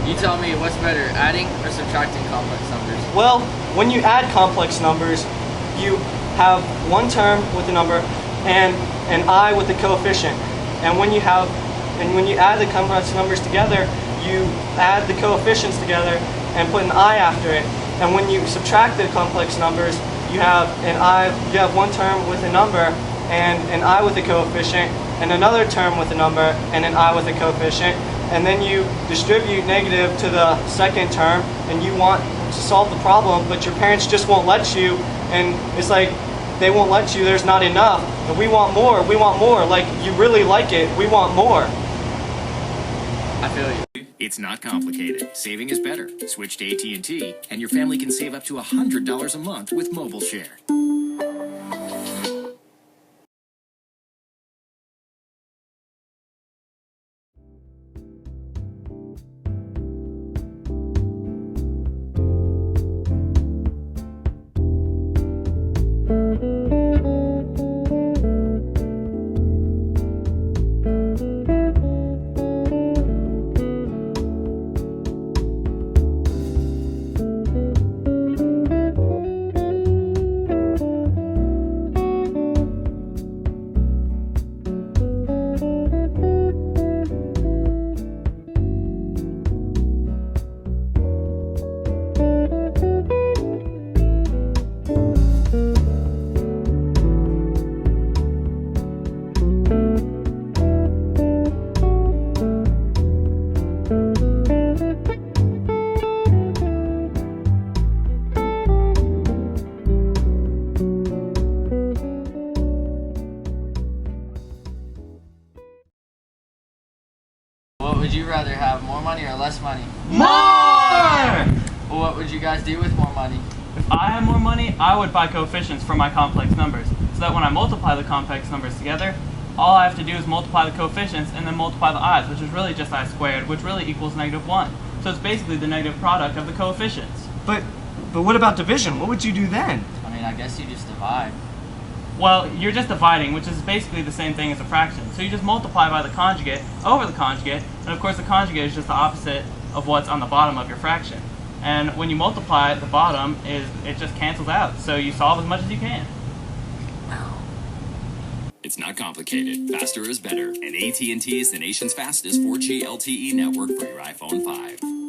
You tell me, what's better, adding or subtracting complex numbers? Well, when you add complex numbers, you have one term with a number and an I with a coefficient. And when you add the complex numbers together, you add the coefficients together and put an I after it. And when you subtract the complex numbers, you have one term with a number and an I with a coefficient, and another term with a number and an I with a coefficient. And then you distribute negative to the second term, and you want to solve the problem, but your parents just won't let you, and it's like they won't let you, there's not enough, and we want more, like you really like it, we want more. I feel you. It's not complicated. Saving is better. Switch to AT&T, and your family can save up to $100 a month with Mobile Share. What would you rather have, more money or less money? More! Well, what would you guys do with more money? If I had more money, I would buy coefficients for my complex numbers, so that when I multiply the complex numbers together, all I have to do is multiply the coefficients and then multiply the i's, which is really just I squared, which really equals -1. So it's basically the negative product of the coefficients. But what about division? What would you do then? I mean, I guess you just divide. Well, you're just dividing, which is basically the same thing as a fraction. So you just multiply by the conjugate over the conjugate, and of course the conjugate is just the opposite of what's on the bottom of your fraction. And when you multiply, the bottom it just cancels out. So you solve as much as you can. It's not complicated. Faster is better. And AT&T is the nation's fastest 4G LTE network for your iPhone 5.